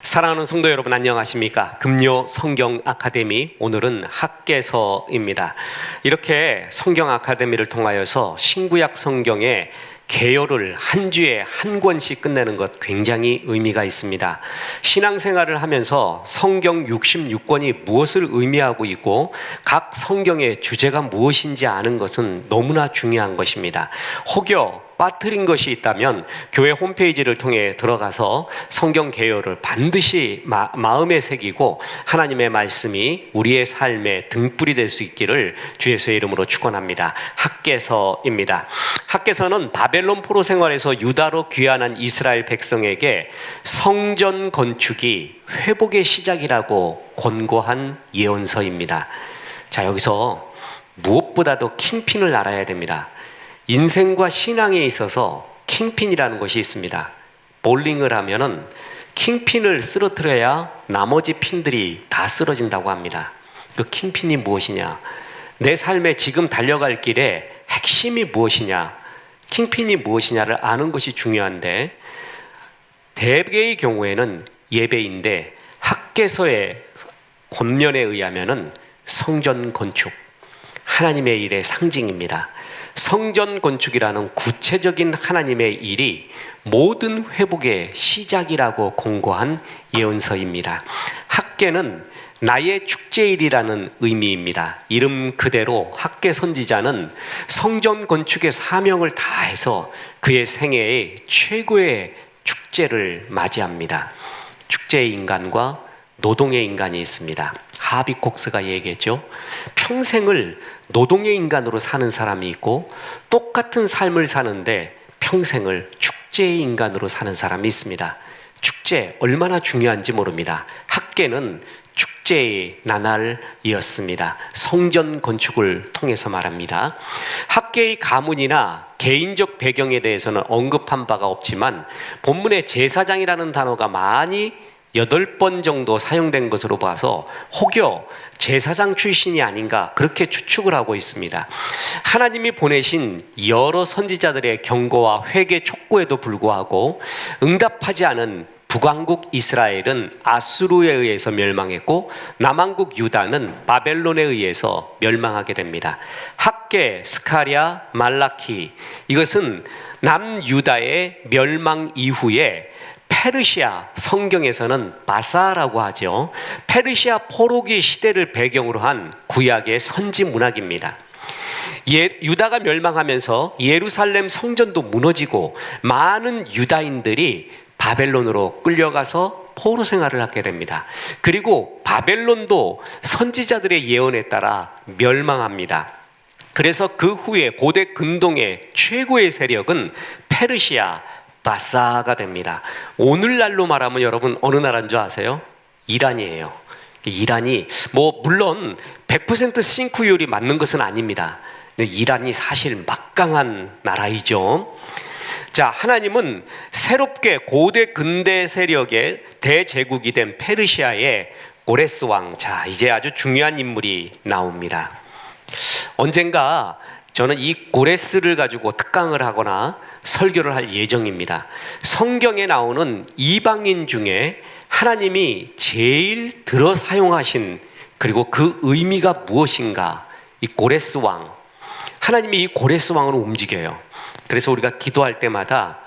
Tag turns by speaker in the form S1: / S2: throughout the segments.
S1: 사랑하는 성도 여러분, 안녕하십니까? 금요 성경 아카데미, 오늘은 학개서입니다. 이렇게 성경 아카데미를 통하여서 신구약 성경의 개요를 한 주에 한 권씩 끝내는 것 굉장히 의미가 있습니다. 신앙생활을 하면서 성경 66권이 무엇을 의미하고 있고 각 성경의 주제가 무엇인지 아는 것은 너무나 중요한 것입니다. 혹여 빠뜨린 것이 있다면 교회 홈페이지를 통해 들어가서 성경 개요를 반드시 마음에 새기고 하나님의 말씀이 우리의 삶의 등불이 될 수 있기를 주 예수의 이름으로 축원합니다. 학개서입니다. 학개서는 바벨론 포로 생활에서 유다로 귀환한 이스라엘 백성에게 성전 건축이 회복의 시작이라고 권고한 예언서입니다. 자, 여기서 무엇보다도 킹핀을 알아야 됩니다. 인생과 신앙에 있어서 킹핀이라는 것이 있습니다. 볼링을 하면은 킹핀을 쓰러뜨려야 나머지 핀들이 다 쓰러진다고 합니다. 그 킹핀이 무엇이냐? 내 삶에 지금 달려갈 길에 핵심이 무엇이냐? 킹핀이 무엇이냐를 아는 것이 중요한데, 대개의 경우에는 예배인데 학개서의 권면에 의하면은 성전 건축, 하나님의 일의 상징입니다. 성전 건축이라는 구체적인 하나님의 일이 모든 회복의 시작이라고 권고한 예언서입니다. 학개는 나의 축제일이라는 의미입니다. 이름 그대로 학개 선지자는 성전 건축의 사명을 다해서 그의 생애의 최고의 축제를 맞이합니다. 축제의 인간과 노동의 인간이 있습니다. 하비콕스가 얘기했죠. 평생을 노동의 인간으로 사는 사람이 있고 똑같은 삶을 사는데 평생을 축제의 인간으로 사는 사람이 있습니다. 축제 얼마나 중요한지 모릅니다. 학개는 축제의 나날이었습니다. 성전 건축을 통해서 말합니다. 학개의 가문이나 개인적 배경에 대해서는 언급한 바가 없지만 본문에 제사장이라는 단어가 많이 8번 정도 사용된 것으로 봐서 혹여 제사장 출신이 아닌가 그렇게 추측을 하고 있습니다. 하나님이 보내신 여러 선지자들의 경고와 회개 촉구에도 불구하고 응답하지 않은 북왕국 이스라엘은 아수르에 의해서 멸망했고 남왕국 유다는 바벨론에 의해서 멸망하게 됩니다. 학개, 스가랴, 말라키, 이것은 남유다의 멸망 이후에 페르시아, 성경에서는 바사라고 하죠. 페르시아 포로기 시대를 배경으로 한 구약의 선지 문학입니다. 유다가 멸망하면서 예루살렘 성전도 무너지고 많은 유다인들이 바벨론으로 끌려가서 포로 생활을 하게 됩니다. 그리고 바벨론도 선지자들의 예언에 따라 멸망합니다. 그래서 그 후에 고대 근동의 최고의 세력은 페르시아, 바사가 됩니다. 오늘날로 말하면 여러분 어느 나라인 줄 아세요? 이란이에요. 이란이 물론 100% 싱크율이 맞는 것은 아닙니다. 근데 이란이 사실 막강한 나라이죠. 자, 하나님은 새롭게 고대 근대 세력의 대제국이 된 페르시아의 고레스 왕, 자, 이제 아주 중요한 인물이 나옵니다. 언젠가 저는 이 고레스를 가지고 특강을 하거나 설교를 할 예정입니다. 성경에 나오는 이방인 중에 하나님이 제일 들어 사용하신, 그리고 그 의미가 무엇인가, 이 고레스 왕, 하나님이 이 고레스 왕으로 움직여요. 그래서 우리가 기도할 때마다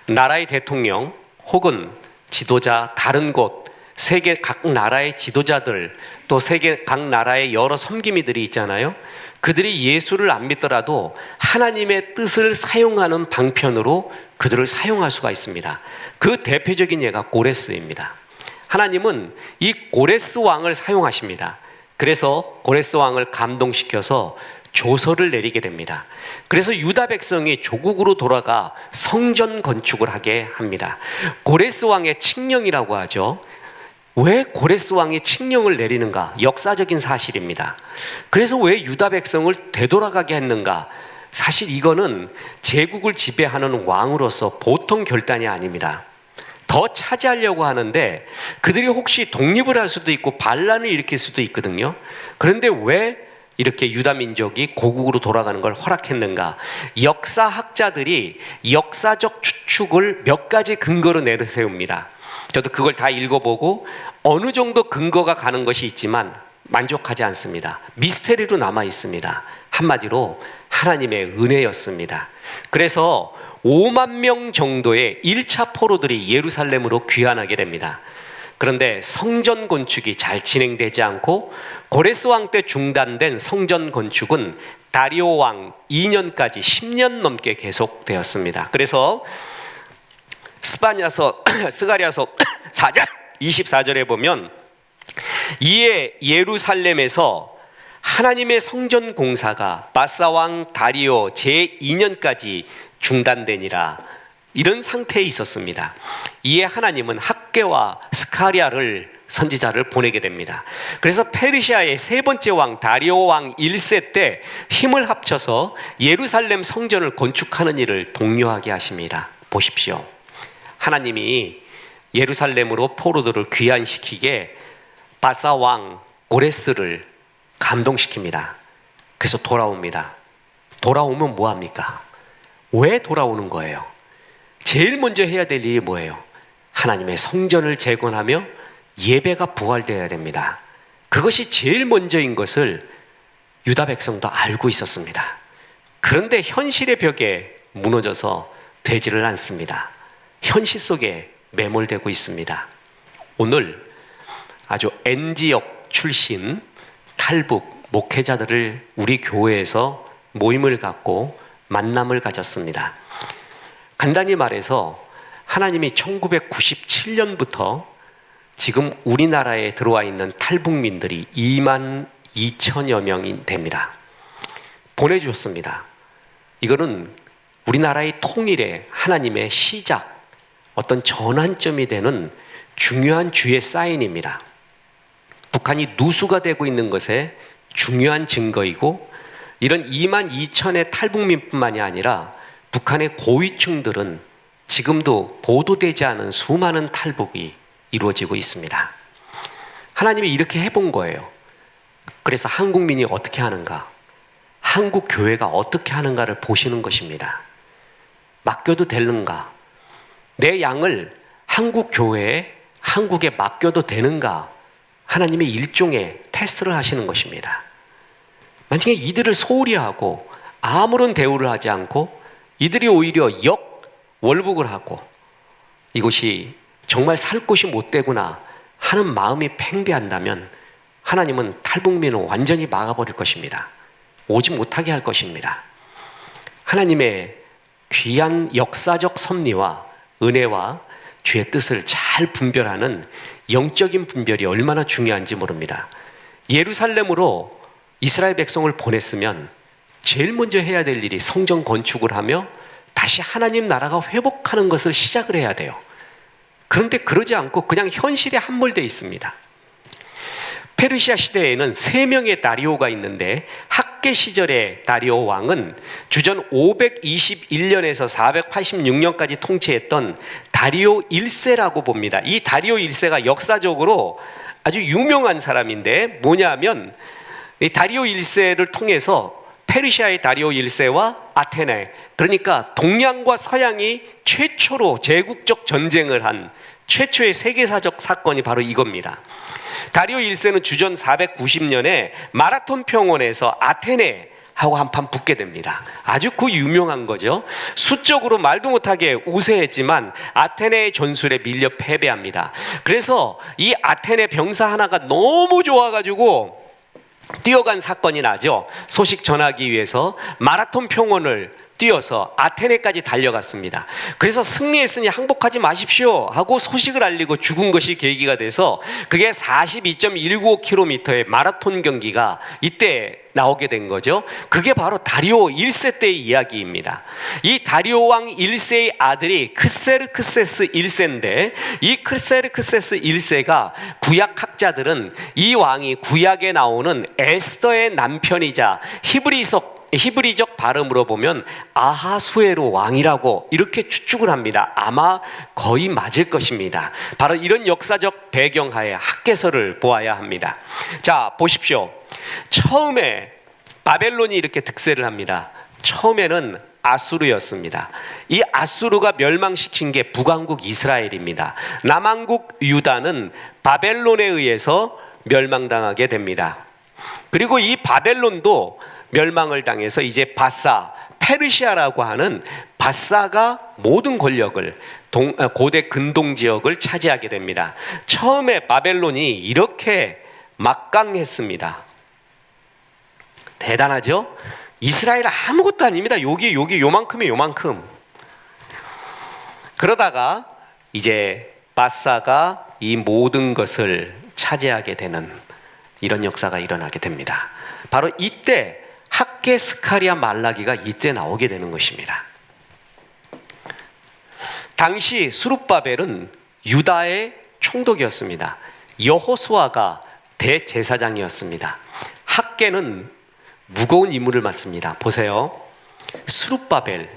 S1: 나라의 대통령 혹은 지도자, 다른 곳, 세계 각 나라의 지도자들, 또 세계 각 나라의 여러 섬기미들이 있잖아요. 그들이 예수를 안 믿더라도 하나님의 뜻을 사용하는 방편으로 그들을 사용할 수가 있습니다. 그 대표적인 예가 고레스입니다. 하나님은 이 고레스 왕을 사용하십니다. 그래서 고레스 왕을 감동시켜서 조서를 내리게 됩니다. 그래서 유다 백성이 조국으로 돌아가 성전 건축을 하게 합니다. 고레스 왕의 칙령이라고 하죠. 왜 고레스 왕이 칙령을 내리는가? 역사적인 사실입니다. 그래서 왜 유다 백성을 되돌아가게 했는가? 사실 이거는 제국을 지배하는 왕으로서 보통 결단이 아닙니다. 더 차지하려고 하는데 그들이 혹시 독립을 할 수도 있고 반란을 일으킬 수도 있거든요. 그런데 왜 이렇게 유다 민족이 고국으로 돌아가는 걸 허락했는가? 역사학자들이 역사적 추측을 몇 가지 근거로 내세웁니다. 저도 그걸 다 읽어보고 어느 정도 근거가 가는 것이 있지만 만족하지 않습니다. 미스테리로 남아 있습니다. 한마디로 하나님의 은혜였습니다. 그래서 5만 명 정도의 1차 포로들이 예루살렘으로 귀환하게 됩니다. 그런데 성전 건축이 잘 진행되지 않고 고레스 왕 때 중단된 성전 건축은 다리오 왕 2년까지 10년 넘게 계속되었습니다. 그래서 스가랴서 4장 24절에 보면 이에 예루살렘에서 하나님의 성전 공사가 바사 왕 다리오 제2년까지 중단되니라, 이런 상태에 있었습니다. 이에 하나님은 학개와 스가랴를 선지자를 보내게 됩니다. 그래서 페르시아의 세 번째 왕 다리오 왕 1세 때 힘을 합쳐서 예루살렘 성전을 건축하는 일을 독려하게 하십니다. 보십시오. 하나님이 예루살렘으로 포로들을 귀환시키게 바사 왕 고레스를 감동시킵니다. 그래서 돌아옵니다. 돌아오면 뭐합니까? 왜 돌아오는 거예요? 제일 먼저 해야 될 일이 뭐예요? 하나님의 성전을 재건하며 예배가 부활되어야 됩니다. 그것이 제일 먼저인 것을 유다 백성도 알고 있었습니다. 그런데 현실의 벽에 무너져서 되지를 않습니다. 현실 속에 매몰되고 있습니다. 오늘 아주 N지역 출신 탈북 목회자들을 우리 교회에서 모임을 갖고 만남을 가졌습니다. 간단히 말해서 하나님이 1997년부터 지금 우리나라에 들어와 있는 탈북민들이 2만 2천여 명이 됩니다. 보내주셨습니다. 이거는 우리나라의 통일의 하나님의 시작, 어떤 전환점이 되는 중요한 주의 사인입니다. 북한이 누수가 되고 있는 것에 중요한 증거이고, 이런 2만 2천의 탈북민뿐만이 아니라 북한의 고위층들은 지금도 보도되지 않은 수많은 탈북이 이루어지고 있습니다. 하나님이 이렇게 해본 거예요. 그래서 한국민이 어떻게 하는가, 한국 교회가 어떻게 하는가를 보시는 것입니다. 맡겨도 되는가, 내 양을 한국 교회에, 한국에 맡겨도 되는가, 하나님의 일종의 테스트를 하시는 것입니다. 만약에 이들을 소홀히 하고 아무런 대우를 하지 않고 이들이 오히려 역월북을 하고 이곳이 정말 살 곳이 못 되구나 하는 마음이 팽배한다면 하나님은 탈북민을 완전히 막아버릴 것입니다. 오지 못하게 할 것입니다. 하나님의 귀한 역사적 섭리와 은혜와 주의 뜻을 잘 분별하는 영적인 분별이 얼마나 중요한지 모릅니다. 예루살렘으로 이스라엘 백성을 보냈으면 제일 먼저 해야 될 일이 성전 건축을 하며 다시 하나님 나라가 회복하는 것을 시작을 해야 돼요. 그런데 그러지 않고 그냥 현실에 함몰되어 있습니다. 페르시아 시대에는 3명의 다리오가 있는데 학개 시절의 다리오 왕은 주전 521년에서 486년까지 통치했던 다리오 1세라고 봅니다. 이 다리오 1세가 역사적으로 아주 유명한 사람인데 뭐냐면 이 다리오 1세를 통해서 페르시아의 다리오 1세와 아테네, 그러니까 동양과 서양이 최초로 제국적 전쟁을 한 최초의 세계사적 사건이 바로 이겁니다. 다리오 1세는 주전 490년에 마라톤 평원에서 아테네하고 한판 붙게 됩니다. 아주 그 유명한 거죠. 수적으로 말도 못하게 우세했지만 아테네의 전술에 밀려 패배합니다. 그래서 이 아테네 병사 하나가 너무 좋아가지고 뛰어간 사건이 나죠. 소식 전하기 위해서 마라톤 평원을 뛰어서 아테네까지 달려갔습니다. 그래서 승리했으니 항복하지 마십시오 하고 소식을 알리고 죽은 것이 계기가 돼서 그게 42.195km의 마라톤 경기가 이때 나오게 된 거죠. 그게 바로 다리오 1세 때의 이야기입니다. 이 다리오 왕 1세의 아들이 크세르크세스 1세인데 이 크세르크세스 1세가 구약학자들은 이 왕이 구약에 나오는 에스더의 남편이자 히브리적 발음으로 보면 아하수에로 왕이라고 이렇게 추측을 합니다. 아마 거의 맞을 것입니다. 바로 이런 역사적 배경하에 학개서를 보아야 합니다. 자, 보십시오. 처음에 바벨론이 이렇게 득세를 합니다. 처음에는 아수르였습니다. 이 아수르가 멸망시킨 게 북왕국 이스라엘입니다. 남왕국 유다는 바벨론에 의해서 멸망당하게 됩니다. 그리고 이 바벨론도 멸망을 당해서 이제 바사, 페르시아라고 하는 바사가 모든 권력을 고대 근동 지역을 차지하게 됩니다. 처음에 바벨론이 이렇게 막강했습니다. 대단하죠? 이스라엘 아무것도 아닙니다. 여기 요만큼이에요, 요만큼. 그러다가 이제 바사가 이 모든 것을 차지하게 되는 이런 역사가 일어나게 됩니다. 바로 이때 학개, 스가랴, 말라기가 이때 나오게 되는 것입니다. 당시 스룹바벨은 유다의 총독이었습니다. 여호수아가 대제사장이었습니다. 학개는 무거운 임무를 맡습니다. 보세요. 스룹바벨,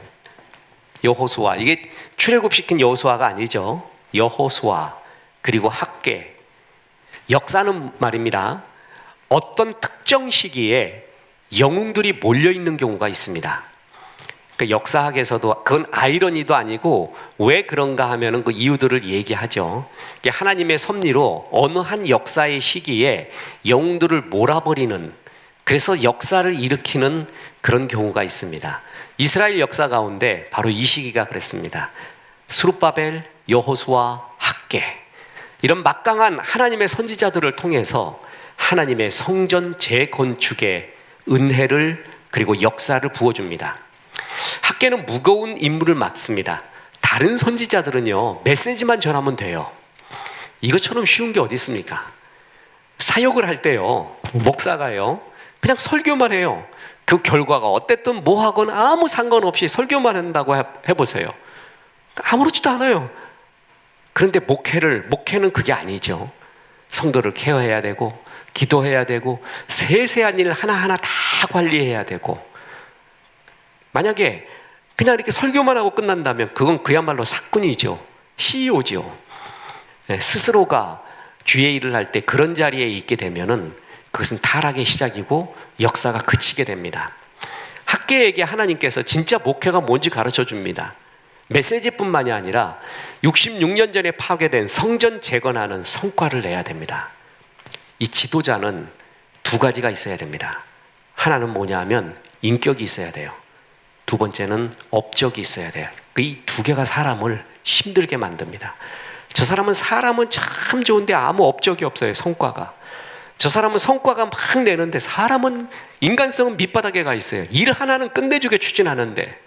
S1: 여호수아, 이게 출애굽시킨 여호수아가 아니죠. 여호수아 그리고 학개. 역사는 말입니다, 어떤 특정 시기에 영웅들이 몰려있는 경우가 있습니다. 그러니까 역사학에서도 그건 아이러니도 아니고 왜 그런가 하면은 그 이유들을 얘기하죠. 하나님의 섭리로 어느 한 역사의 시기에 영웅들을 몰아버리는, 그래서 역사를 일으키는 그런 경우가 있습니다. 이스라엘 역사 가운데 바로 이 시기가 그랬습니다. 스룹바벨, 여호수아, 학개, 이런 막강한 하나님의 선지자들을 통해서 하나님의 성전 재건축의 은혜를 그리고 역사를 부어줍니다. 학개는 무거운 임무를 맡습니다. 다른 선지자들은요, 메시지만 전하면 돼요. 이것처럼 쉬운 게 어디 있습니까? 사역을 할 때요, 목사가요, 그냥 설교만 해요. 그 결과가 어땠든 뭐 하건 아무 상관없이 설교만 한다고 해보세요. 아무렇지도 않아요. 그런데 목회는 그게 아니죠. 성도를 케어해야 되고, 기도해야 되고, 세세한 일 하나하나 다 관리해야 되고. 만약에 그냥 이렇게 설교만 하고 끝난다면 그건 그야말로 사꾼이죠. CEO죠. 스스로가 주의 일을 할 때 그런 자리에 있게 되면은 그것은 타락의 시작이고 역사가 그치게 됩니다. 학개에게 하나님께서 진짜 목회가 뭔지 가르쳐 줍니다. 메시지뿐만이 아니라 66년 전에 파괴된 성전 재건하는 성과를 내야 됩니다. 이 지도자는 두 가지가 있어야 됩니다. 하나는 뭐냐 하면 인격이 있어야 돼요. 두 번째는 업적이 있어야 돼요. 이 두 개가 사람을 힘들게 만듭니다. 저 사람은 참 좋은데 아무 업적이 없어요. 성과가. 저 사람은 성과가 막 내는데 사람은, 인간성은 밑바닥에 가 있어요. 일 하나는 끝내주게 추진하는데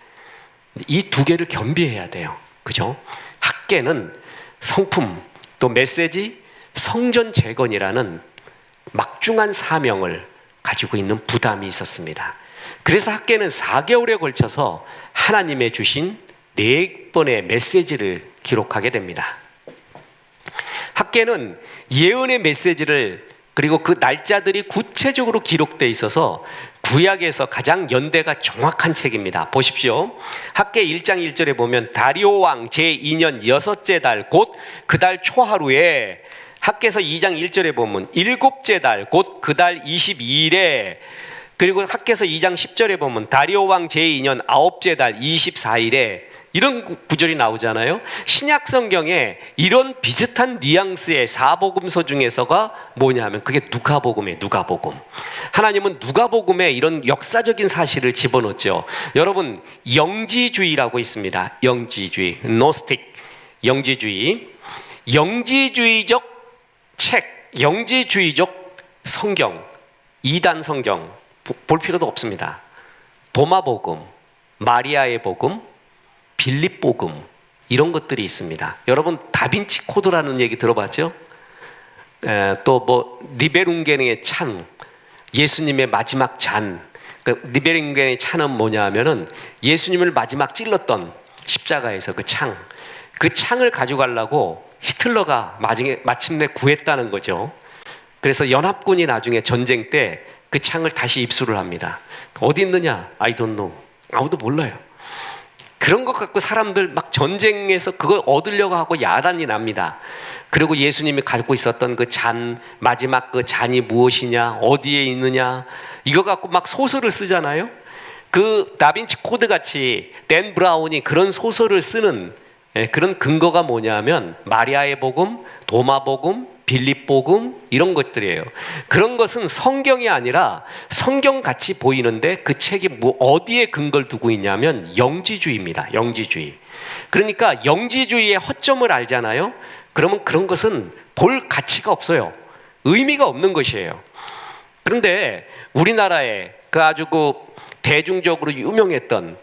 S1: 이 두 개를 겸비해야 돼요. 그죠? 학개는 성품, 또 메시지, 성전 재건이라는 막중한 사명을 가지고 있는 부담이 있었습니다. 그래서 학개는 4개월에 걸쳐서 하나님의 주신 4번의 메시지를 기록하게 됩니다. 학개는 예언의 메시지를, 그리고 그 날짜들이 구체적으로 기록되어 있어서 구약에서 가장 연대가 정확한 책입니다. 보십시오. 학개 1장 1절에 보면 다리오 왕 제2년 6째 달 곧 그 달 초하루에, 학개서 2장 1절에 보면 7째 달 곧 그 달 22일에, 그리고 학개서 2장 10절에 보면 다리오 왕 제2년 9째 달 24일에, 이런 구절이 나오잖아요. 신약 성경에 이런 비슷한 뉘앙스의 사복음서 중에서가 뭐냐 하면 그게 누가복음이에요. 누가복음. 하나님은 누가복음에 이런 역사적인 사실을 집어넣죠. 여러분, 영지주의라고 있습니다. 영지주의, 노스틱, 영지주의. 영지주의적 책, 영지주의적 성경, 이단 성경 볼 필요도 없습니다. 도마복음, 마리아의 복음, 빌립복음, 이런 것들이 있습니다. 여러분, 다빈치 코드라는 얘기 들어봤죠? 또 뭐 니베룽겐의 찬, 예수님의 마지막 잔. 니베룽겐의 찬은 뭐냐 하면은 예수님을 마지막 찔렀던 십자가에서 그 창, 그 창을 가져가려고 히틀러가 마침내 구했다는 거죠. 그래서 연합군이 나중에 전쟁 때 그 창을 다시 입수를 합니다. 어디 있느냐? I don't know. 아무도 몰라요. 그런 것 갖고 사람들 막 전쟁에서 그걸 얻으려고 하고 야단이 납니다. 그리고 예수님이 갖고 있었던 그 잔, 마지막 그 잔이 무엇이냐, 어디에 있느냐, 이거 갖고 막 소설을 쓰잖아요. 그 다빈치 코드 같이 댄 브라운이 그런 소설을 쓰는 그런 근거가 뭐냐면 마리아의 복음, 도마 복음, 빌립 복음 이런 것들이에요. 그런 것은 성경이 아니라 성경같이 보이는데 그 책이 뭐 어디에 근거를 두고 있냐면 영지주의입니다. 영지주의. 그러니까 영지주의의 허점을 알잖아요. 그러면 그런 것은 볼 가치가 없어요. 의미가 없는 것이에요. 그런데 우리나라에 그 아주 그 대중적으로 유명했던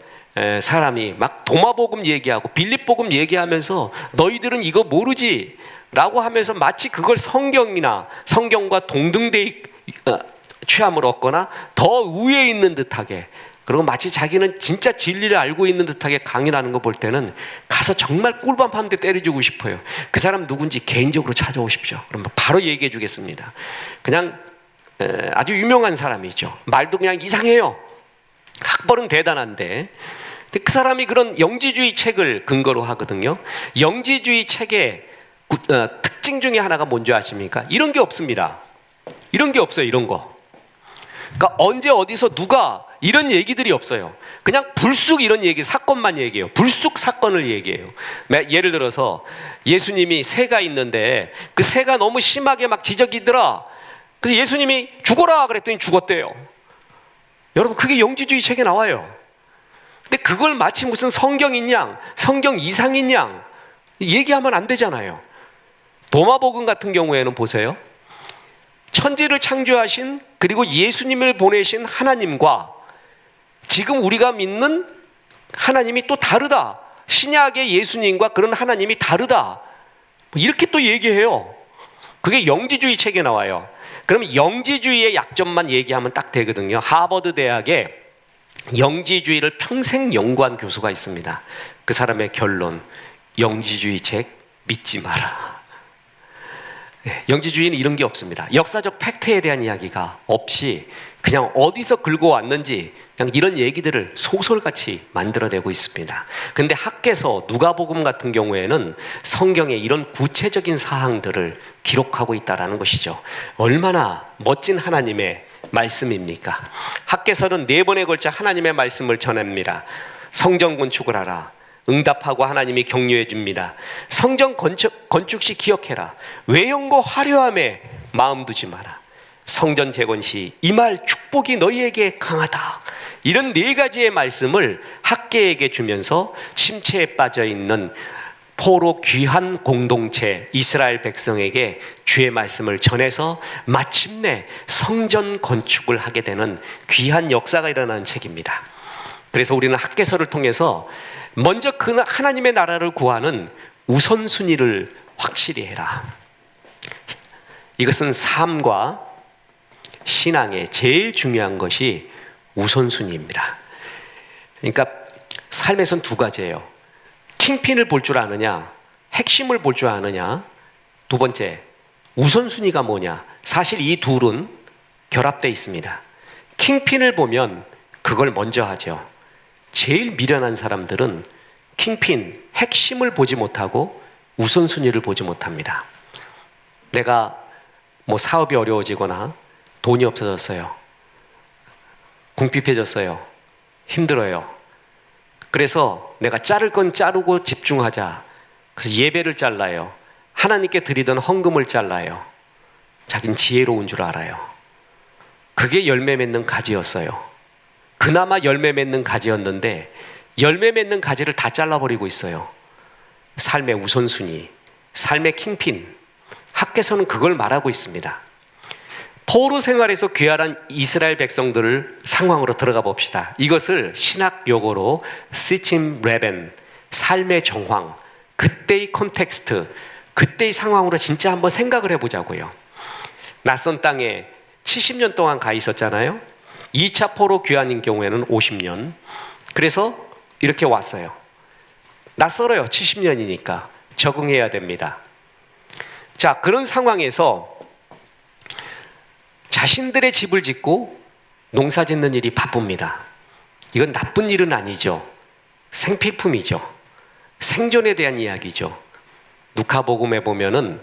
S1: 사람이 막 도마복음 얘기하고 빌립복음 얘기하면서 너희들은 이거 모르지 라고 하면서 마치 그걸 성경이나 성경과 동등대의 취함을 얻거나 더 위에 있는 듯하게, 그리고 마치 자기는 진짜 진리를 알고 있는 듯하게 강연하는 거 볼 때는 가서 정말 꿀밤 한 대 때려주고 싶어요. 그 사람 누군지 개인적으로 찾아오십시오. 그러면 바로 얘기해 주겠습니다. 그냥 아주 유명한 사람이죠. 말도 그냥 이상해요. 학벌은 대단한데 그 사람이 그런 영지주의 책을 근거로 하거든요. 영지주의 책의 특징 중에 하나가 뭔지 아십니까? 이런 게 없습니다. 이런 게 없어요. 이런 거. 그러니까 언제 어디서 누가 이런 얘기들이 없어요. 그냥 불쑥 이런 얘기, 사건만 얘기해요. 불쑥 사건을 얘기해요. 예를 들어서 예수님이 새가 있는데 그 새가 너무 심하게 막 지저귀더라. 그래서 예수님이 죽어라 그랬더니 죽었대요. 여러분, 그게 영지주의 책에 나와요. 근데 그걸 마치 무슨 성경인 양, 성경 이상인 양 얘기하면 안 되잖아요. 도마복음 같은 경우에는 보세요. 천지를 창조하신, 그리고 예수님을 보내신 하나님과 지금 우리가 믿는 하나님이 또 다르다. 신약의 예수님과 그런 하나님이 다르다. 이렇게 또 얘기해요. 그게 영지주의 책에 나와요. 그럼 영지주의의 약점만 얘기하면 딱 되거든요. 하버드 대학에 영지주의를 평생 연구한 교수가 있습니다. 그 사람의 결론, 영지주의 책 믿지 마라. 영지주의는 이런 게 없습니다. 역사적 팩트에 대한 이야기가 없이 그냥 어디서 긁어왔는지 그냥 이런 얘기들을 소설같이 만들어내고 있습니다. 근데 학개서 누가복음 같은 경우에는 성경의 이런 구체적인 사항들을 기록하고 있다는 것이죠. 얼마나 멋진 하나님의 말씀입니까? 학개서는 4번에 걸쳐 하나님의 말씀을 전합니다. 성전 건축을 하라. 응답하고 하나님이 격려해 줍니다. 성전 건축 시 기억해라. 외형과 화려함에 마음 두지 마라. 성전 재건 시 임할 축복이 너희에게 강하다. 이런 4가지의 말씀을 학계에게 주면서 침체에 빠져 있는 포로 귀한 공동체 이스라엘 백성에게 주의 말씀을 전해서 마침내 성전 건축을 하게 되는 귀한 역사가 일어나는 책입니다. 그래서 우리는 학개서를 통해서 먼저 그 하나님의 나라를 구하는 우선순위를 확실히 해라. 이것은 삶과 신앙의 제일 중요한 것이 우선순위입니다. 그러니까 삶에선 2가지예요. 킹핀을 볼 줄 아느냐, 핵심을 볼 줄 아느냐. 2번째, 우선순위가 뭐냐. 사실 이 둘은 결합되어 있습니다. 킹핀을 보면 그걸 먼저 하죠. 제일 미련한 사람들은 킹핀, 핵심을 보지 못하고 우선순위를 보지 못합니다. 내가 뭐 사업이 어려워지거나 돈이 없어졌어요. 궁핍해졌어요. 힘들어요. 그래서 내가 자를 건 자르고 집중하자. 그래서 예배를 잘라요. 하나님께 드리던 헌금을 잘라요. 자긴 지혜로운 줄 알아요. 그게 열매 맺는 가지였어요. 그나마 열매 맺는 가지였는데 열매 맺는 가지를 다 잘라버리고 있어요. 삶의 우선순위, 삶의 킹핀. 학개서는 그걸 말하고 있습니다. 포로 생활에서 귀환한 이스라엘 백성들을 상황으로 들어가 봅시다. 이것을 신학 용어로 시침 레벤, 삶의 정황, 그때의 컨텍스트, 그때의 상황으로 진짜 한번 생각을 해보자고요. 낯선 땅에 70년 동안 가 있었잖아요. 2차 포로 귀환인 경우에는 50년. 그래서 이렇게 왔어요. 낯설어요. 70년이니까 적응해야 됩니다. 자, 그런 상황에서 자신들의 집을 짓고 농사 짓는 일이 바쁩니다. 이건 나쁜 일은 아니죠. 생필품이죠. 생존에 대한 이야기죠. 누가복음에 보면은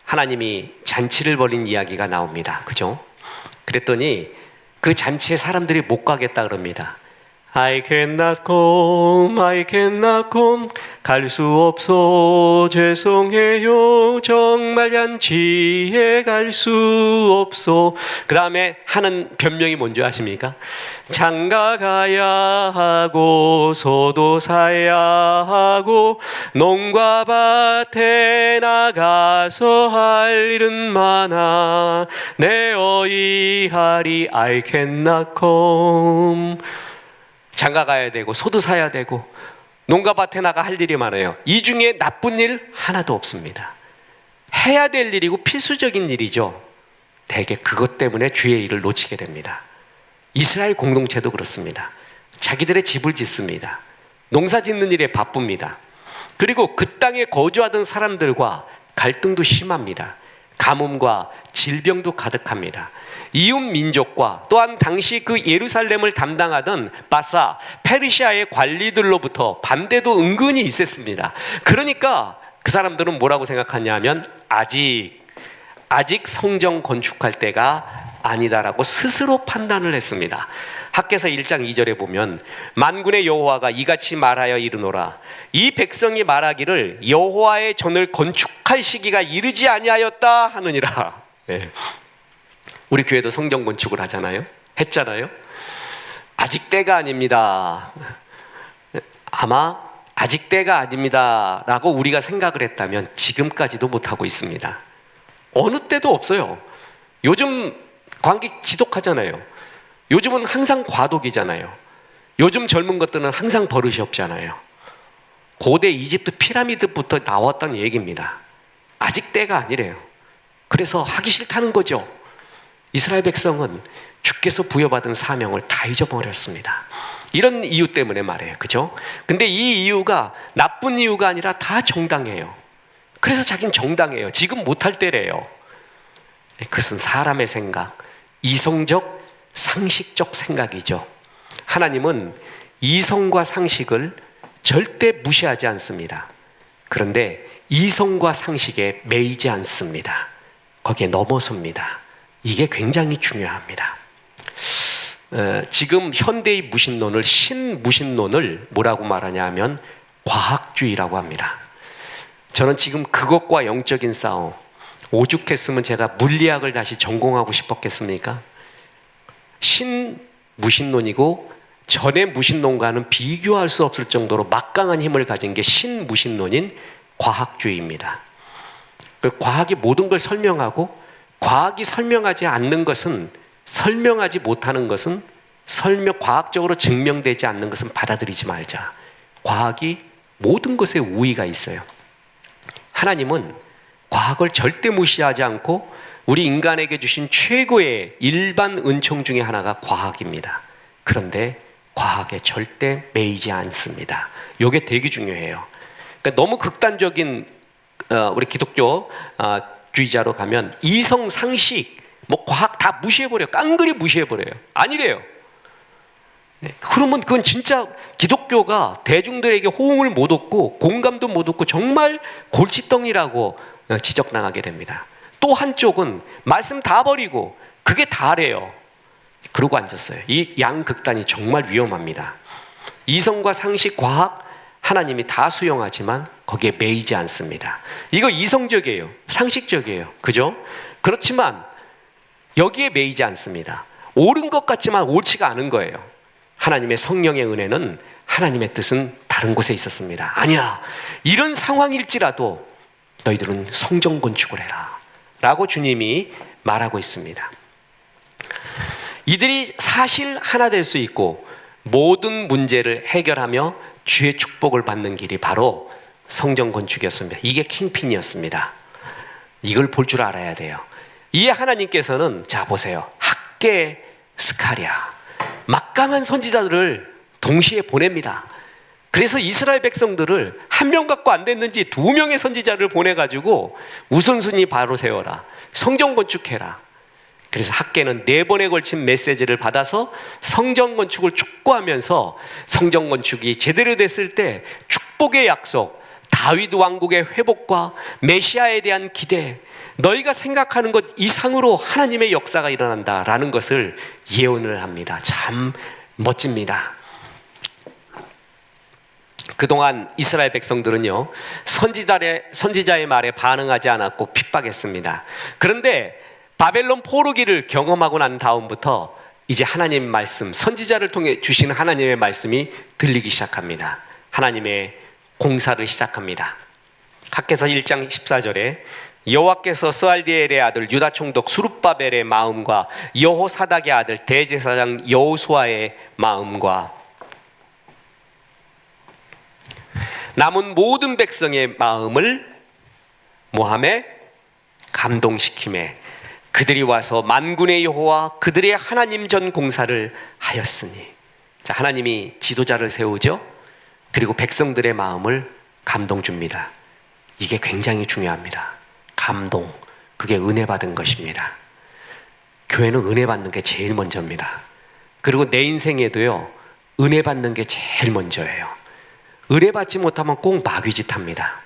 S1: 하나님이 잔치를 벌인 이야기가 나옵니다. 그죠? 그랬더니 그 잔치에 사람들이 못 가겠다 그럽니다. I cannot come, I cannot come. 갈 수 없어, 죄송해요. 정말 잔치에 갈 수 없어. 그 다음에 하는 변명이 뭔지 아십니까? 장가 가야 하고, 소도 사야 하고, 농가 밭에 나가서 할 일은 많아. 내 어이하리, I cannot come. 장가 가야 되고 소도 사야 되고 농가밭에 나가 할 일이 많아요. 이 중에 나쁜 일 하나도 없습니다. 해야 될 일이고 필수적인 일이죠. 대개 그것 때문에 주의 일을 놓치게 됩니다. 이스라엘 공동체도 그렇습니다. 자기들의 집을 짓습니다. 농사 짓는 일에 바쁩니다. 그리고 그 땅에 거주하던 사람들과 갈등도 심합니다. 가뭄과 질병도 가득합니다. 이웃 민족과 또한 당시 그 예루살렘을 담당하던 바사, 페르시아의 관리들로부터 반대도 은근히 있었습니다. 그러니까 그 사람들은 뭐라고 생각하냐면 아직 성전 건축할 때가 아니다라고 스스로 판단을 했습니다. 학개서 1장 2절에 보면 만군의 여호와가 이같이 말하여 이르노라. 이 백성이 말하기를 여호와의 전을 건축할 시기가 이르지 아니하였다 하느니라. 네. 우리 교회도 성전 건축을 하잖아요. 했잖아요. 아직 때가 아닙니다. 아마 아직 때가 아닙니다 라고 우리가 생각을 했다면 지금까지도 못하고 있습니다. 어느 때도 없어요. 요즘 관객 지독하잖아요. 요즘은 항상 과독이잖아요. 요즘 젊은 것들은 항상 버릇이 없잖아요. 고대 이집트 피라미드부터 나왔던 얘기입니다. 아직 때가 아니래요. 그래서 하기 싫다는 거죠. 이스라엘 백성은 주께서 부여받은 사명을 다 잊어버렸습니다. 이런 이유 때문에 말해요. 그죠? 근데 이 이유가 나쁜 이유가 아니라 다 정당해요. 그래서 자긴 정당해요. 지금 못할 때래요. 그것은 사람의 생각, 이성적, 상식적 생각이죠. 하나님은 이성과 상식을 절대 무시하지 않습니다. 그런데 이성과 상식에 매이지 않습니다. 거기에 넘어섭니다. 이게 굉장히 중요합니다. 지금 현대의 무신론을, 신무신론을 뭐라고 말하냐 하면 과학주의라고 합니다. 저는 지금 그것과 영적인 싸움, 오죽했으면 제가 물리학을 다시 전공하고 싶었겠습니까? 신무신론이고 전의 무신론과는 비교할 수 없을 정도로 막강한 힘을 가진 게 신무신론인 과학주의입니다. 과학이 모든 걸 설명하고 과학이 설명하지 않는 것은, 설명하지 못하는 것은, 과학적으로 증명되지 않는 것은 받아들이지 말자. 과학이 모든 것에 우위가 있어요. 하나님은 과학을 절대 무시하지 않고 우리 인간에게 주신 최고의 일반 은총 중에 하나가 과학입니다. 그런데 과학에 절대 매이지 않습니다. 이게 되게 중요해요. 그러니까 너무 극단적인 우리 기독교 주의자로 가면 이성, 상식, 뭐 과학 다 무시해버려요. 깡그리 무시해버려요. 아니래요. 그러면 그건 진짜 기독교가 대중들에게 호응을 못 얻고 공감도 못 얻고 정말 골칫덩이라고 지적당하게 됩니다. 또 한쪽은 말씀 다 버리고 그게 다래요. 그러고 앉았어요. 이 양극단이 정말 위험합니다. 이성과 상식, 과학 하나님이 다 수용하지만 거기에 매이지 않습니다. 이거 이성적이에요. 상식적이에요. 그죠? 그렇지만 여기에 매이지 않습니다. 옳은 것 같지만 옳지가 않은 거예요. 하나님의 성령의 은혜는, 하나님의 뜻은 다른 곳에 있었습니다. 아니야, 이런 상황일지라도 너희들은 성전 건축을 해라 라고 주님이 말하고 있습니다. 이들이 사실 하나 될 수 있고 모든 문제를 해결하며 주의 축복을 받는 길이 바로 성전 건축이었습니다. 이게 킹핀이었습니다. 이걸 볼 줄 알아야 돼요. 이에 하나님께서는 자 보세요. 학개, 스가랴, 막강한 선지자들을 동시에 보냅니다. 그래서 이스라엘 백성들을 한 명 갖고 안 됐는지 2명의 선지자를 보내가지고 우선순위 바로 세워라, 성전 건축해라. 그래서 학개는 4번에 걸친 메시지를 받아서 성전 건축을 촉구하면서 성전 건축이 제대로 됐을 때 축복의 약속, 다윗 왕국의 회복과 메시아에 대한 기대, 너희가 생각하는 것 이상으로 하나님의 역사가 일어난다라는 것을 예언을 합니다. 참 멋집니다. 그동안 이스라엘 백성들은요, 선지자의 말에 반응하지 않았고 핍박했습니다. 그런데 바벨론 포로기를 경험하고 난 다음부터 이제 하나님 말씀, 선지자를 통해 주시는 하나님의 말씀이 들리기 시작합니다. 하나님의 공사를 시작합니다. 학개서 1장 14절에 여호와께서 스알디엘의 아들 유다 총독 수룹바벨의 마음과 여호사닥의 아들 대제사장 여호수아의 마음과 남은 모든 백성의 마음을 뭐하매? 감동시키매 그들이 와서 만군의 여호와 그들의 하나님 전 공사를 하였으니. 자, 하나님이 지도자를 세우죠. 그리고 백성들의 마음을 감동 줍니다. 이게 굉장히 중요합니다. 감동, 그게 은혜 받은 것입니다. 교회는 은혜 받는 게 제일 먼저입니다. 그리고 내 인생에도요, 은혜 받는 게 제일 먼저예요. 은혜 받지 못하면 꼭 마귀짓 합니다.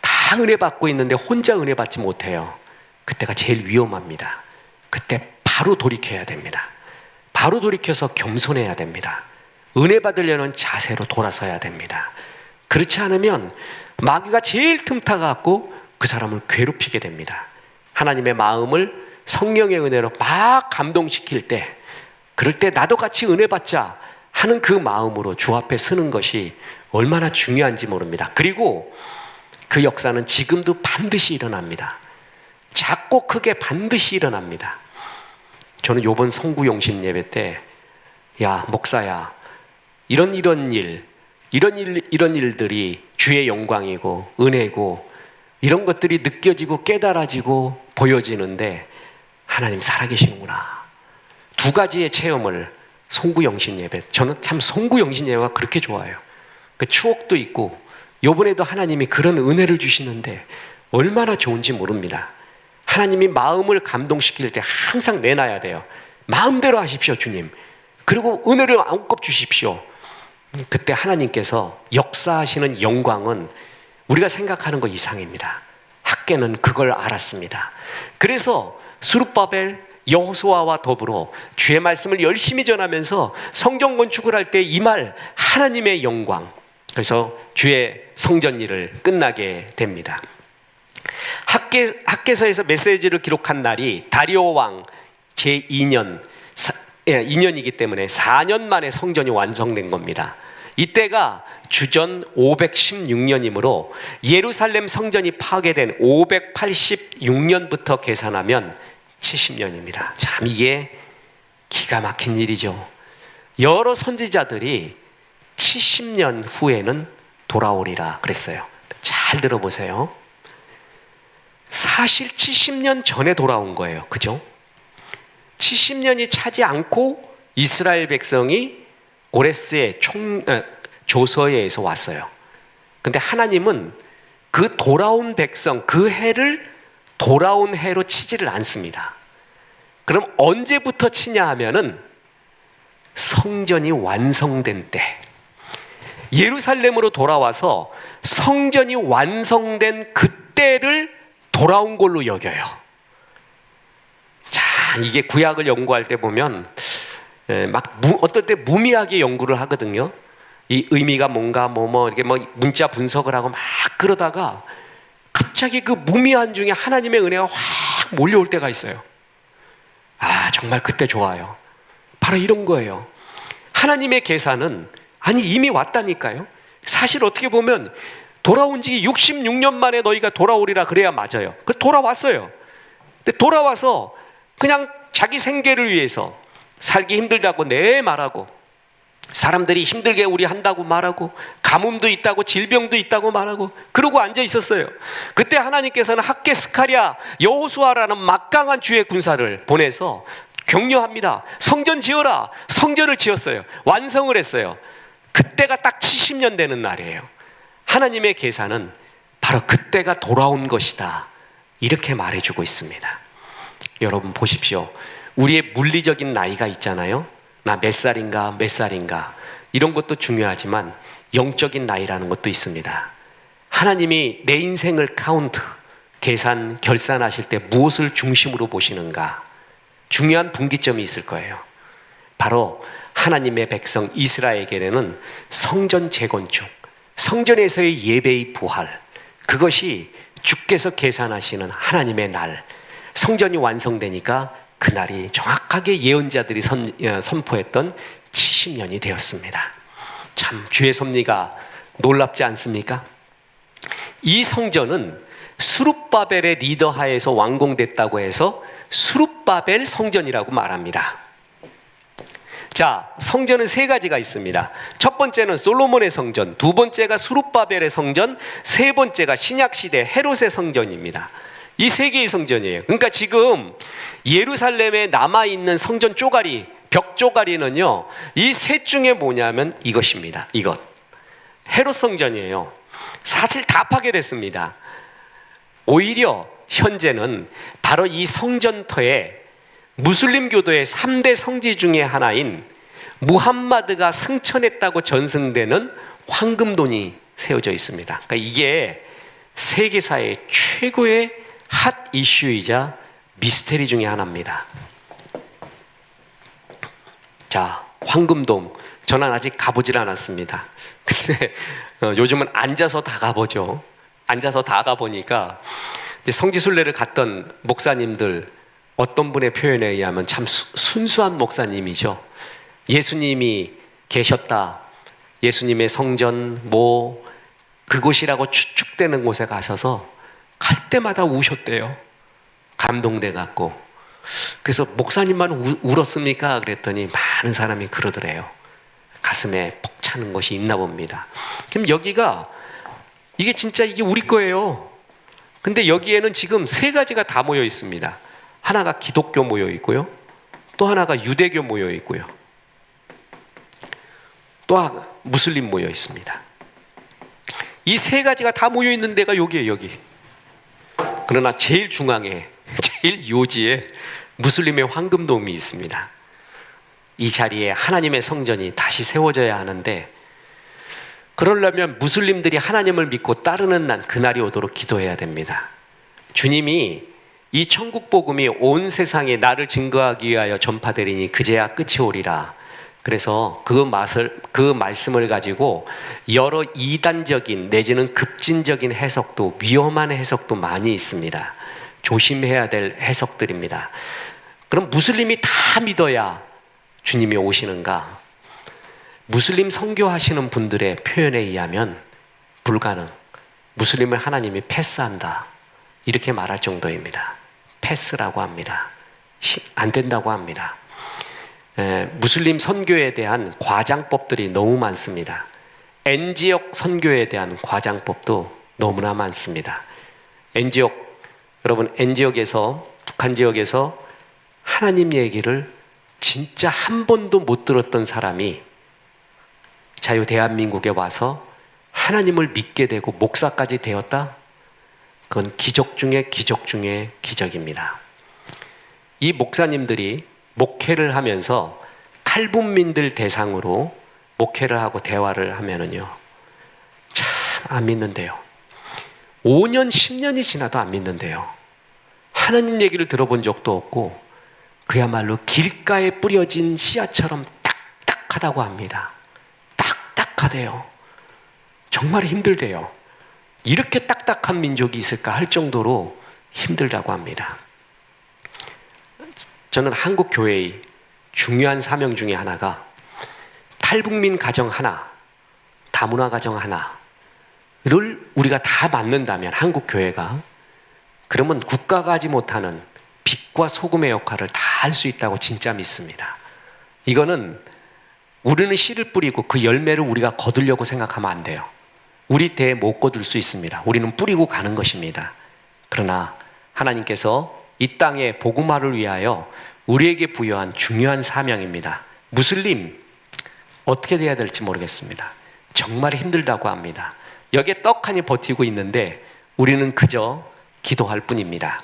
S1: 다 은혜 받고 있는데 혼자 은혜 받지 못해요. 그때가 제일 위험합니다. 그때 바로 돌이켜야 됩니다. 바로 돌이켜서 겸손해야 됩니다. 은혜 받으려는 자세로 돌아서야 됩니다. 그렇지 않으면 마귀가 제일 틈타 갖고 그 사람을 괴롭히게 됩니다. 하나님의 마음을 성령의 은혜로 막 감동시킬 때, 그럴 때 나도 같이 은혜 받자 하는 그 마음으로 주 앞에 서는 것이 얼마나 중요한지 모릅니다. 그리고 그 역사는 지금도 반드시 일어납니다. 작고 크게 반드시 일어납니다. 저는 요번 성구용신 예배 때, 야 목사야, 이런 일들이 주의 영광이고 은혜고 이런 것들이 느껴지고 깨달아지고 보여지는데 하나님 살아계시는구나. 두 가지의 체험을 성구영신 예배, 저는 참 성구영신 예배가 그렇게 좋아요. 그 추억도 있고 요번에도 하나님이 그런 은혜를 주시는데 얼마나 좋은지 모릅니다. 하나님이 마음을 감동시킬 때 항상 내놔야 돼요. 마음대로 하십시오 주님. 그리고 은혜를 마음껏 주십시오. 그때 하나님께서 역사하시는 영광은 우리가 생각하는 것 이상입니다. 학개는 그걸 알았습니다. 그래서 수룹바벨, 여호수아와 더불어 주의 말씀을 열심히 전하면서 성경 건축을 할 때 이 말 하나님의 영광, 그래서 주의 성전 일을 끝나게 됩니다. 학개서에서 메시지를 기록한 날이 다리오 왕 제2년 2년이기 때문에 4년 만에 성전이 완성된 겁니다. 이때가 주전 516년이므로 예루살렘 성전이 파괴된 586년부터 계산하면 70년입니다. 참 이게 기가 막힌 일이죠. 여러 선지자들이 70년 후에는 돌아오리라 그랬어요. 잘 들어보세요. 사실 70년 전에 돌아온 거예요. 그죠? 70년이 차지 않고 이스라엘 백성이 고레스의 조서에 의해서 왔어요. 근데 하나님은 그 돌아온 백성, 그 해를 돌아온 해로 치지를 않습니다. 그럼 언제부터 치냐 하면은 성전이 완성된 때, 예루살렘으로 돌아와서 성전이 완성된 그때를 돌아온 걸로 여겨요. 자, 이게 구약을 연구할 때 보면 어떨 때 무미하게 연구를 하거든요. 이 의미가 뭔가 이렇게 문자 분석을 하고 막 그러다가 갑자기 그 무미한 중에 하나님의 은혜가 확 몰려올 때가 있어요. 아, 정말 그때 좋아요. 바로 이런 거예요. 하나님의 계산은 이미 왔다니까요. 사실 어떻게 보면 돌아온 지 66년 만에 너희가 돌아오리라 그래야 맞아요. 그 돌아왔어요. 근데 돌아와서 그냥 자기 생계를 위해서 살기 힘들다고 말하고, 사람들이 힘들게 우리 한다고 말하고, 가뭄도 있다고 질병도 있다고 말하고 그러고 앉아 있었어요. 그때 하나님께서는 학개, 스가랴, 여호수아라는 막강한 주의 군사를 보내서 격려합니다. 성전 지어라. 성전을 지었어요. 완성을 했어요. 그때가 딱 70년 되는 날이에요. 하나님의 계산은 바로 그때가 돌아온 것이다, 이렇게 말해주고 있습니다. 여러분 보십시오. 우리의 물리적인 나이가 있잖아요. 나 몇 살인가 이런 것도 중요하지만 영적인 나이라는 것도 있습니다. 하나님이 내 인생을 결산하실 때 무엇을 중심으로 보시는가, 중요한 분기점이 있을 거예요. 바로 하나님의 백성 이스라엘에게는 성전 재건축, 성전에서의 예배의 부활, 그것이 주께서 계산하시는 하나님의 날, 성전이 완성되니까 그날이 정확하게 예언자들이 선포했던 70년이 되었습니다. 참 주의 섭리가 놀랍지 않습니까? 이 성전은 수룹바벨의 리더하에서 완공됐다고 해서 수룹바벨 성전이라고 말합니다. 자, 성전은 세 가지가 있습니다. 첫 번째는 솔로몬의 성전, 두 번째가 수룹바벨의 성전, 세 번째가 신약시대 헤롯의 성전입니다. 이 세 개의 성전이에요. 그러니까 지금 예루살렘에 남아있는 성전 쪼가리, 벽 쪼가리는요, 이 셋 중에 뭐냐면 이것입니다. 이것. 헤롯 성전이에요. 사실 다 파괴됐습니다. 오히려 현재는 바로 이 성전터에 무슬림 교도의 3대 성지 중에 하나인 무함마드가 승천했다고 전승되는 황금돈이 세워져 있습니다. 그러니까 이게 세계사의 최고의 핫 이슈이자 미스테리 중에 하나입니다. 자, 황금돔. 저는 아직 가보질 않았습니다. 근데 요즘은 앉아서 다 가보죠. 앉아서 다 가보니까 성지순례를 갔던 목사님들 어떤 분의 표현에 의하면 참 순수한 목사님이죠. 예수님이 계셨다, 예수님의 성전 그곳이라고 추측되는 곳에 가셔서 갈 때마다 우셨대요. 감동돼 갖고. 그래서 목사님만 울었습니까? 그랬더니 많은 사람이 그러더래요. 가슴에 벅 차는 것이 있나 봅니다. 그럼 여기가 이게 우리 거예요. 근데 여기에는 지금 세 가지가 다 모여 있습니다. 하나가 기독교 모여 있고요, 또 하나가 유대교 모여 있고요, 또 하나 무슬림 모여 있습니다. 이 세 가지가 다 모여 있는 데가 여기에요, 여기. 그러나 제일 중앙에, 제일 요지에 무슬림의 황금돔이 있습니다. 이 자리에 하나님의 성전이 다시 세워져야 하는데, 그러려면 무슬림들이 하나님을 믿고 따르는 그날이 오도록 기도해야 됩니다. 주님이 이 천국 복음이 온 세상에 나를 증거하기 위하여 전파되리니 그제야 끝이 오리라. 그래서 그 말씀을 가지고 여러 이단적인 내지는 급진적인 해석도, 위험한 해석도 많이 있습니다. 조심해야 될 해석들입니다. 그럼 무슬림이 다 믿어야 주님이 오시는가? 무슬림 선교하시는 분들의 표현에 의하면 불가능. 무슬림을 하나님이 패스한다, 이렇게 말할 정도입니다. 패스라고 합니다. 안 된다고 합니다. 무슬림 선교에 대한 과장법들이 너무 많습니다. N지역 선교에 대한 과장법도 너무나 많습니다. N지역에서, 북한 지역에서 하나님 얘기를 진짜 한 번도 못 들었던 사람이 자유 대한민국에 와서 하나님을 믿게 되고 목사까지 되었다? 그건 기적 중에 기적 중에 기적입니다. 이 목사님들이 목회를 하면서 탈북민들 대상으로 목회를 하고 대화를 하면은요, 참 안 믿는데요. 5년, 10년이 지나도 안 믿는데요. 하나님 얘기를 들어본 적도 없고 그야말로 길가에 뿌려진 씨앗처럼 딱딱하다고 합니다. 딱딱하대요. 정말 힘들대요. 이렇게 딱딱한 민족이 있을까 할 정도로 힘들다고 합니다. 저는 한국 교회의 중요한 사명 중에 하나가 탈북민 가정 하나, 다문화 가정 하나를 우리가 다 맡는다면, 한국 교회가, 그러면 국가가 하지 못하는 빛과 소금의 역할을 다 할 수 있다고 진짜 믿습니다. 이거는 우리는 씨를 뿌리고 그 열매를 우리가 거두려고 생각하면 안 돼요. 우리 때에 못 거둘 수 있습니다. 우리는 뿌리고 가는 것입니다. 그러나 하나님께서 이 땅의 복음화를 위하여 우리에게 부여한 중요한 사명입니다. 무슬림 어떻게 돼야 될지 모르겠습니다. 정말 힘들다고 합니다. 여기에 떡하니 버티고 있는데 우리는 그저 기도할 뿐입니다.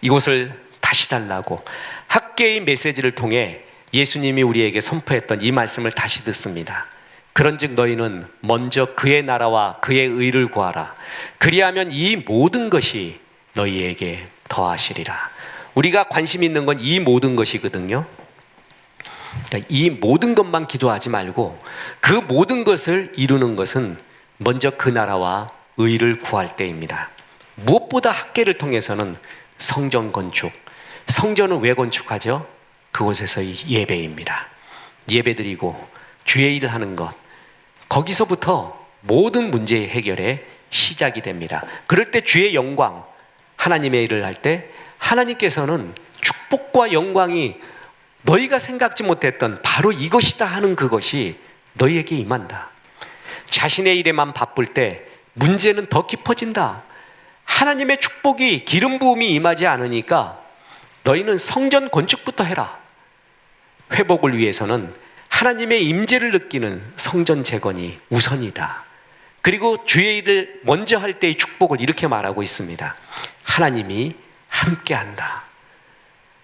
S1: 이곳을 다시 달라고 학계의 메시지를 통해 예수님이 우리에게 선포했던 이 말씀을 다시 듣습니다. 그런즉 너희는 먼저 그의 나라와 그의 의를 구하라. 그리하면 이 모든 것이 너희에게 더하시리라. 우리가 관심 있는 건 이 모든 것이거든요. 그러니까 이 모든 것만 기도하지 말고 그 모든 것을 이루는 것은 먼저 그 나라와 의를 구할 때입니다. 무엇보다 학계를 통해서는 성전 건축, 성전은 왜 건축하죠? 그곳에서의 예배입니다. 예배드리고 주의 일을 하는 것, 거기서부터 모든 문제의 해결에 시작이 됩니다. 그럴 때 주의 영광, 하나님의 일을 할 때 하나님께서는 축복과 영광이 너희가 생각지 못했던 바로 이것이다 하는 그것이 너희에게 임한다. 자신의 일에만 바쁠 때 문제는 더 깊어진다. 하나님의 축복이 기름 부음이 임하지 않으니까 너희는 성전 건축부터 해라. 회복을 위해서는 하나님의 임재를 느끼는 성전 재건이 우선이다. 그리고 주의 일을 먼저 할 때의 축복을 이렇게 말하고 있습니다. 하나님이 함께한다.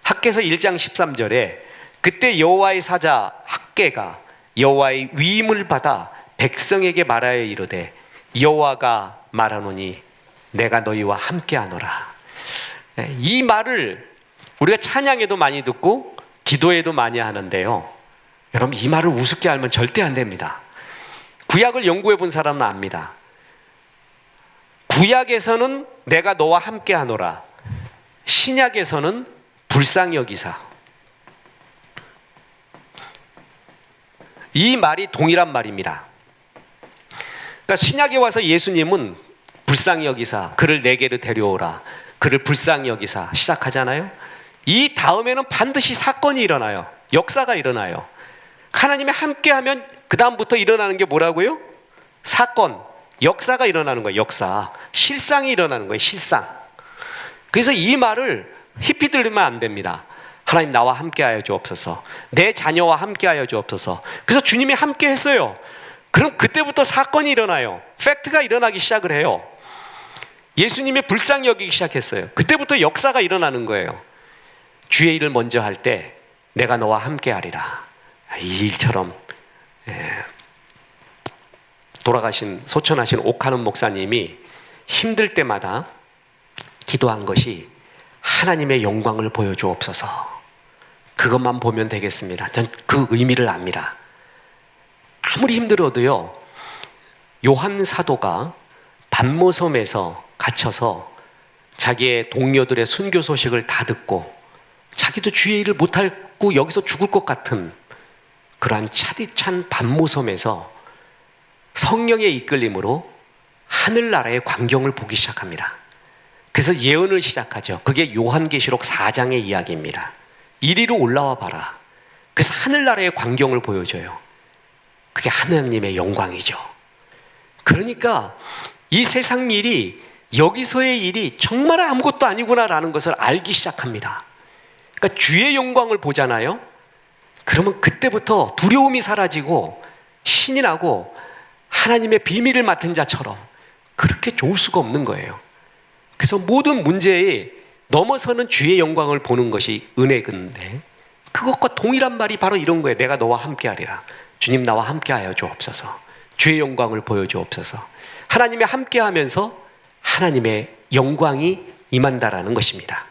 S1: 학개서 1장 13절에 그때 여호와의 사자 학개가 여호와의 위임을 받아 백성에게 말하여 이르되 여호와가 말하노니 내가 너희와 함께하노라. 이 말을 우리가 찬양에도 많이 듣고 기도에도 많이 하는데요, 여러분 이 말을 우습게 알면 절대 안 됩니다. 구약을 연구해 본 사람은 압니다. 구약에서는 내가 너와 함께하노라, 신약에서는 불쌍히 여기사, 이 말이 동일한 말입니다. 그러니까 신약에 와서 예수님은 불쌍히 여기사 그를 내게로 데려오라, 그를 불쌍히 여기사 시작하잖아요. 이 다음에는 반드시 사건이 일어나요. 역사가 일어나요. 하나님이 함께하면 그 다음부터 일어나는 게 뭐라고요? 사건, 역사가 일어나는 거예요. 역사, 실상이 일어나는 거예요. 실상. 그래서 이 말을 희피 들으면 안 됩니다. 하나님 나와 함께하여 주옵소서, 내 자녀와 함께하여 주옵소서. 그래서 주님이 함께했어요. 그럼 그때부터 사건이 일어나요. 팩트가 일어나기 시작을 해요. 예수님이 불쌍히 여기기 시작했어요. 그때부터 역사가 일어나는 거예요. 주의 일을 먼저 할 때 내가 너와 함께하리라. 이 일처럼 돌아가신 소천하신 옥하는 목사님이 힘들 때마다 기도한 것이 하나님의 영광을 보여주옵소서. 그것만 보면 되겠습니다. 전 그 의미를 압니다. 아무리 힘들어도요, 요한 사도가 반모섬에서 갇혀서 자기의 동료들의 순교 소식을 다 듣고 자기도 주의 일을 못하고 여기서 죽을 것 같은 그러한 차디찬 반모섬에서 성령의 이끌림으로 하늘나라의 광경을 보기 시작합니다. 그래서 예언을 시작하죠. 그게 요한계시록 4장의 이야기입니다. 이리로 올라와 봐라. 그래서 하늘나라의 광경을 보여줘요. 그게 하나님의 영광이죠. 그러니까 이 세상 일이, 여기서의 일이 정말 아무것도 아니구나라는 것을 알기 시작합니다. 그러니까 주의 영광을 보잖아요. 그러면 그때부터 두려움이 사라지고 신이 나고 하나님의 비밀을 맡은 자처럼 그렇게 좋을 수가 없는 거예요. 그래서 모든 문제에 넘어서는 주의 영광을 보는 것이 은혜인데, 그것과 동일한 말이 바로 이런 거예요. 내가 너와 함께하리라. 주님 나와 함께하여 주옵소서. 주의 영광을 보여주옵소서. 하나님이 함께하면서 하나님의 영광이 임한다라는 것입니다.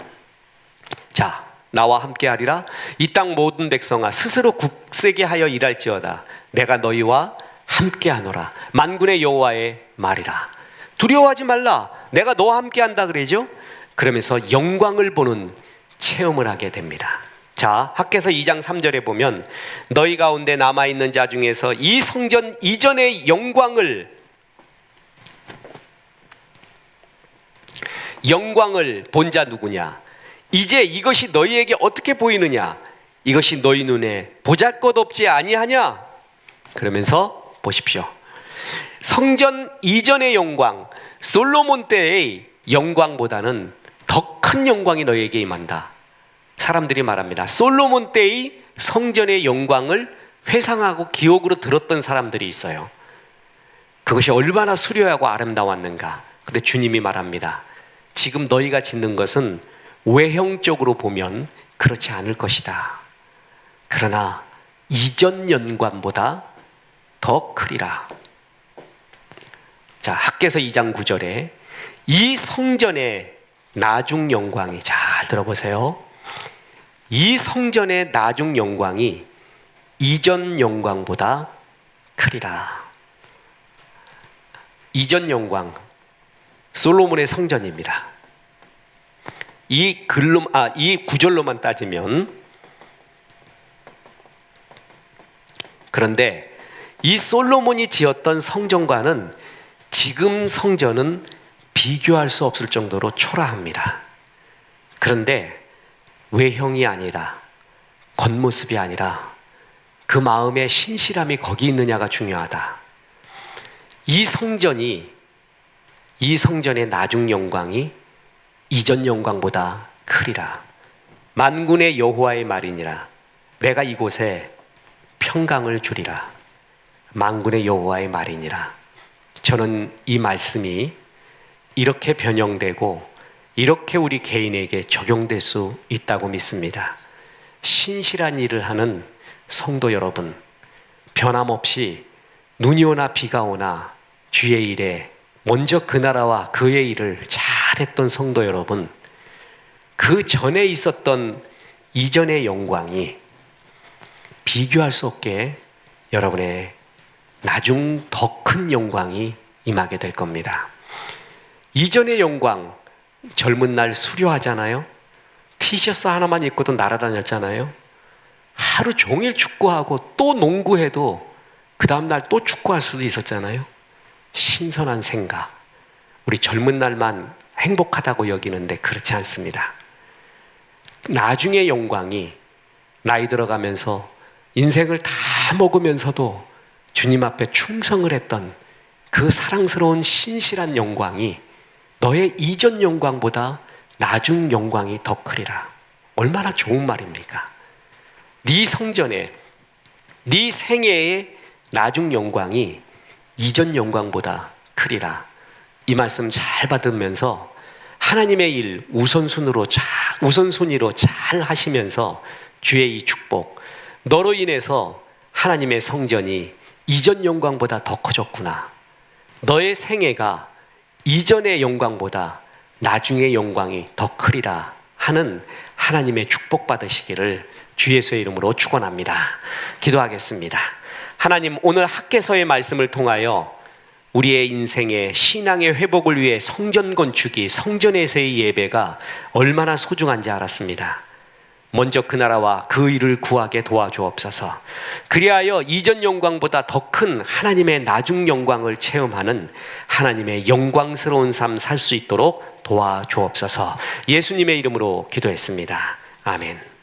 S1: 자, 나와 함께하리라. 이 땅 모든 백성아 스스로 굳세게 하여 일할지어다. 내가 너희와 함께하노라. 만군의 여호와의 말이라. 두려워하지 말라. 내가 너와 함께한다 그러죠. 그러면서 영광을 보는 체험을 하게 됩니다. 자, 학개서 2장 3절에 보면 너희 가운데 남아있는 자 중에서 이 성전 이전의 영광을 본 자 누구냐? 이제 이것이 너희에게 어떻게 보이느냐? 이것이 너희 눈에 보잘것없지 아니하냐? 그러면서 보십시오. 성전 이전의 영광, 솔로몬 때의 영광보다는 더 큰 영광이 너희에게 임한다. 사람들이 말합니다. 솔로몬 때의 성전의 영광을 회상하고 기억으로 들었던 사람들이 있어요. 그것이 얼마나 수려하고 아름다웠는가. 근데 주님이 말합니다. 지금 너희가 짓는 것은 외형적으로 보면 그렇지 않을 것이다. 그러나 이전 영광보다 더 크리라. 자, 학개서 2장 9절에 이 성전의 나중 영광이, 잘 들어보세요. 이 성전의 나중 영광이 이전 영광보다 크리라. 이전 영광, 솔로몬의 성전입니다. 이 구절로만 따지면, 그런데 이 솔로몬이 지었던 성전과는 지금 성전은 비교할 수 없을 정도로 초라합니다. 그런데 외형이 아니라, 겉모습이 아니라 그 마음의 신실함이 거기 있느냐가 중요하다. 이 성전의 나중 영광이 이전 영광보다 크리라. 만군의 여호와의 말이니라. 내가 이곳에 평강을 주리라. 만군의 여호와의 말이니라. 저는 이 말씀이 이렇게 변형되고 이렇게 우리 개인에게 적용될 수 있다고 믿습니다. 신실한 일을 하는 성도 여러분, 변함없이 눈이 오나 비가 오나 주의 일에 먼저 그 나라와 그의 일을 잘했던 성도 여러분, 그 전에 있었던 이전의 영광이 비교할 수 없게 여러분의 나중 더 큰 영광이 임하게 될 겁니다. 이전의 영광, 젊은 날 수료하잖아요. 티셔츠 하나만 입고도 날아다녔잖아요. 하루 종일 축구하고 또 농구해도 그 다음날 또 축구할 수도 있었잖아요. 신선한 생각. 우리 젊은 날만 행복하다고 여기는데 그렇지 않습니다. 나중의 영광이 나이 들어가면서 인생을 다 먹으면서도 주님 앞에 충성을 했던 그 사랑스러운 신실한 영광이 너의 이전 영광보다 나중 영광이 더 크리라. 얼마나 좋은 말입니까? 네 성전에, 네 생애의 나중 영광이 이전 영광보다 크리라. 이 말씀 잘 받으면서 하나님의 일 우선순위로 잘 하시면서 주의 이 축복, 너로 인해서 하나님의 성전이 이전 영광보다 더 커졌구나. 너의 생애가 이전의 영광보다 나중의 영광이 더 크리라 하는 하나님의 축복 받으시기를 주 예수의 이름으로 축원합니다. 기도하겠습니다. 하나님, 오늘 학개서의 말씀을 통하여 우리의 인생의 신앙의 회복을 위해 성전 건축이, 성전에서의 예배가 얼마나 소중한지 알았습니다. 먼저 그 나라와 그 일을 구하게 도와주옵소서. 그리하여 이전 영광보다 더 큰 하나님의 나중 영광을 체험하는 하나님의 영광스러운 삶 살 수 있도록 도와주옵소서. 예수님의 이름으로 기도했습니다. 아멘.